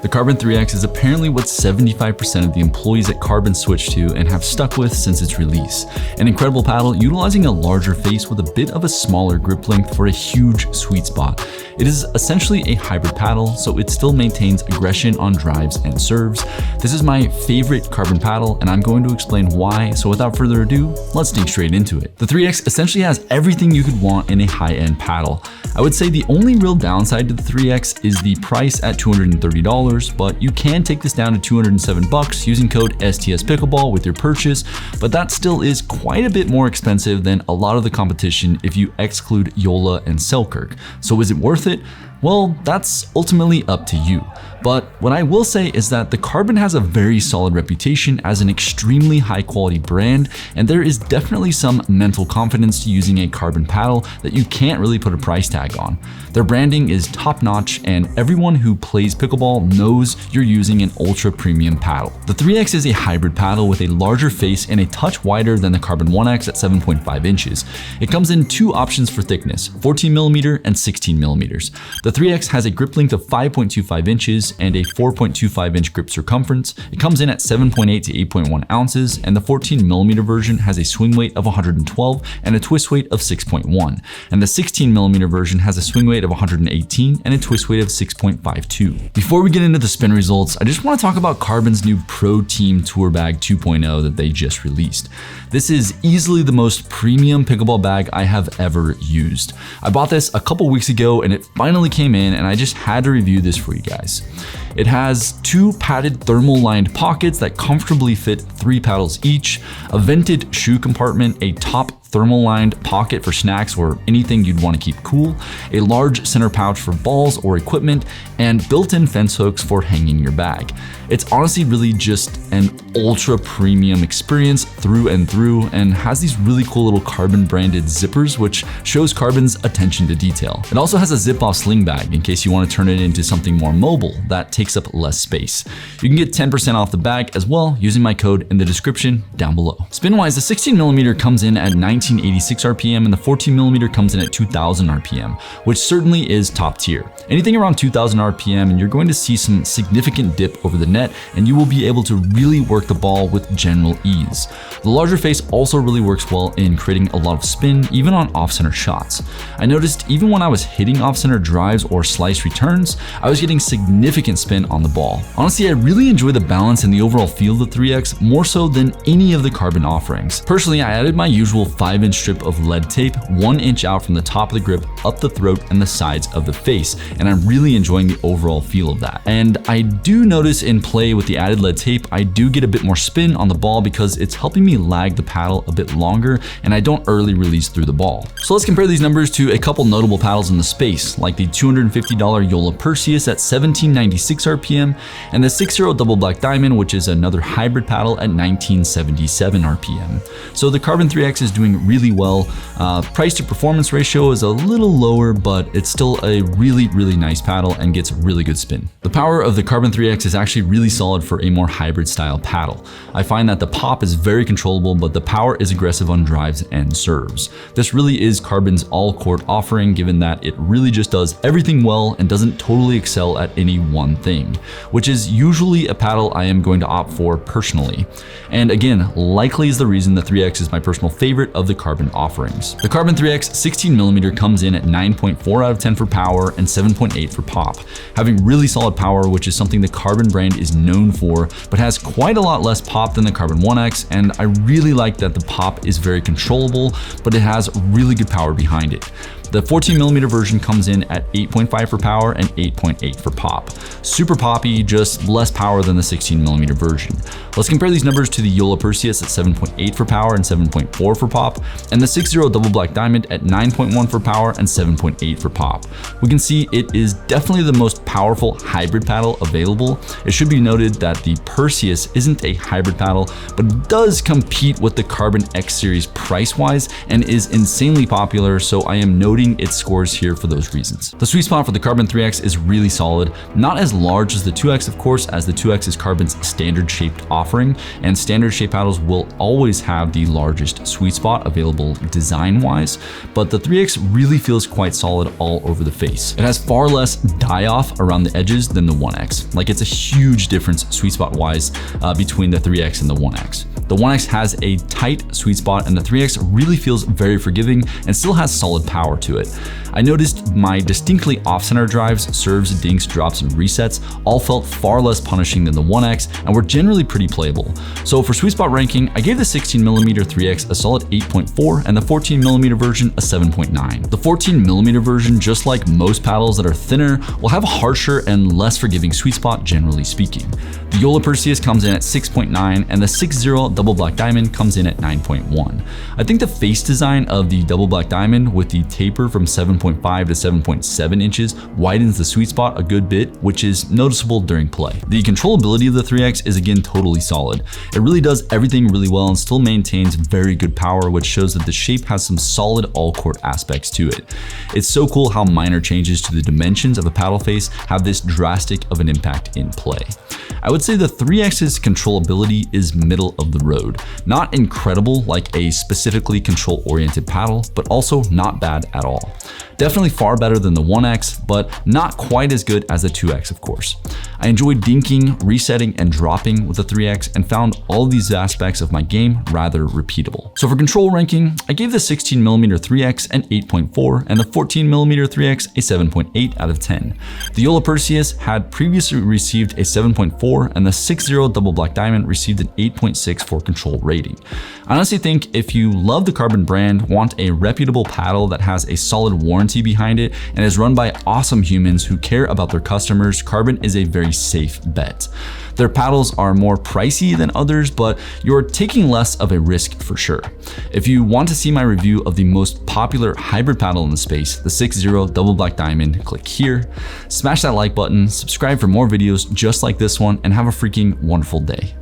The Carbon 3X is apparently what 75% of the employees at Carbon switched to and have stuck with since its release. An incredible paddle utilizing a larger face with a bit of a smaller grip length for a huge sweet spot. It is essentially a hybrid paddle, so it still maintains aggression on drives and serves. This is my favorite Carbon paddle, and I'm going to explain why, so without further ado, let's dig straight into it. The 3X essentially has everything you could want in a high-end paddle. I would say the only real downside to the 3X is the price at $230, but you can take this down to $207 using code STSPickleball with your purchase, but that still is quite a bit more expensive than a lot of the competition if you exclude Yola and Selkirk. So is it worth it? Well, that's ultimately up to you. But what I will say is that the Carbon has a very solid reputation as an extremely high quality brand, and there is definitely some mental confidence to using a Carbon paddle that you can't really put a price tag on. Their branding is top notch, and everyone who plays pickleball knows you're using an ultra premium paddle. The 3X is a hybrid paddle with a larger face and a touch wider than the Carbon 1X at 7.5 inches. It comes in two options for thickness, 14mm and 16mm. The 3X has a grip length of 5.25 inches and a 4.25 inch grip circumference. It comes in at 7.8 to 8.1 ounces, and the 14mm version has a swing weight of 112 and a twist weight of 6.1. And the 16mm version has a swing weight of 118 and a twist weight of 6.52. Before we get into the spin results, I just want to talk about Carbon's new Pro Team Tour Bag 2.0 that they just released. This is easily the most premium pickleball bag I have ever used. I bought this a couple weeks ago and it finally came in, and I just had to review this for you guys. It has two padded thermal lined pockets that comfortably fit 3 paddles each, a vented shoe compartment, a top thermal lined pocket for snacks or anything you'd want to keep cool, a large center pouch for balls or equipment, and built-in fence hooks for hanging your bag. It's honestly really just an ultra premium experience through and through, and has these really cool little Carbon branded zippers, which shows Carbon's attention to detail. It also has a zip-off sling bag in case you want to turn it into something more mobile that takes up less space. You can get 10% off the bag as well using my code in the description down below. Spin-wise, the 16mm comes in at 1986 RPM and the 14mm comes in at 2000 RPM, which certainly is top tier. Anything around 2000 RPM and you're going to see some significant dip over the net, and you will be able to really work the ball with general ease. The larger face also really works well in creating a lot of spin, even on off-center shots. I noticed even when I was hitting off-center drives or slice returns, I was getting significant spin on the ball. Honestly, I really enjoy the balance and the overall feel of the 3X more so than any of the Carbon offerings. Personally, I added my usual 5-inch strip of lead tape 1 inch out from the top of the grip, up the throat, and the sides of the face, and I'm really enjoying the overall feel of that. And I do notice in play with the added lead tape, I do get a bit more spin on the ball because it's helping me lag the paddle a bit longer and I don't early release through the ball. So let's compare these numbers to a couple notable paddles in the space, like the $250 Yola Perseus at 1796 RPM and the 6-0 Double Black Diamond, which is another hybrid paddle at 1977 RPM. So the Carbon 3X is doing really well. Price to performance ratio is a little lower, but it's still a really nice paddle and gets really good spin. The power of the Carbon 3X is actually really solid for a more hybrid style paddle. I find that the pop is very controllable, but the power is aggressive on drives and serves. This really is Carbon's all-court offering, given that it really just does everything well and doesn't totally excel at any one thing, which is usually a paddle I am going to opt for personally. And again, likely is the reason the 3X is my personal favorite of the Carbon offerings. The Carbon 3X 16mm comes in at 9.4 out of 10 for power and 7.8 for pop, having really solid power, which is something the Carbon brand is known for, but has quite a lot less pop than the Carbon 1X, and I really like that the pop is very controllable, but it has really good power behind it. The 14mm version comes in at 8.5 for power and 8.8 for pop. Super poppy, just less power than the 16mm version. Let's compare these numbers to the Yola Perseus at 7.8 for power and 7.4 for pop, and the 6-0 Double Black Diamond at 9.1 for power and 7.8 for pop. We can see it is definitely the most powerful hybrid paddle available. It should be noted that the Perseus isn't a hybrid paddle, but does compete with the Carbon X series price-wise and is insanely popular, so I am noting noting its scores here for those reasons. The sweet spot for the Carbon 3X is really solid, not as large as the 2X, of course, as the 2X is Carbon's standard shaped offering, and standard shape paddles will always have the largest sweet spot available design-wise, but the 3X really feels quite solid all over the face. It has far less die-off around the edges than the 1X. Like, it's a huge difference sweet spot-wise between the 3X and the 1X. The 1X has a tight sweet spot, and the 3X really feels very forgiving and still has solid power to it. I noticed my distinctly off-center drives, serves, dinks, drops, and resets all felt far less punishing than the 1X and were generally pretty playable. So for sweet spot ranking, I gave the 16mm 3X a solid 8.4 and the 14mm version a 7.9. The 14mm version, just like most paddles that are thinner, will have a harsher and less forgiving sweet spot generally speaking. The Yola Perseus comes in at 6.9 and the 6.0 Double Black Diamond comes in at 9.1. I think the face design of the Double Black Diamond with the taper from 7.5 to 7.7 inches widens the sweet spot a good bit, which is noticeable during play. The controllability of the 3X is again totally solid. It really does everything really well and still maintains very good power, which shows that the shape has some solid all-court aspects to it. It's so cool how minor changes to the dimensions of a paddle face have this drastic of an impact in play. I would say the 3X's controllability is middle of the road. Not incredible like a specifically control-oriented paddle, but also not bad at all. Definitely far better than the 1X, but not quite as good as the 2X, of course. I enjoyed dinking, resetting, and dropping with the 3X and found all of these aspects of my game rather repeatable. So for control ranking, I gave the 16mm 3X an 8.4 and the 14mm 3X a 7.8 out of 10. The Yola Perseus had previously received a 7.4 and the 6.0 Double Black Diamond received an 8.6 for control rating. I honestly think if you love the Carbon brand, want a reputable paddle that has a solid warranty behind it, and is run by awesome humans who care about their customers, Carbon is a very safe bet. Their paddles are more pricey than others, but you're taking less of a risk for sure. If you want to see my review of the most popular hybrid paddle in the space, the 6.0 Double Black Diamond, click here. Smash that like button, subscribe for more videos just like this one, and have a freaking wonderful day.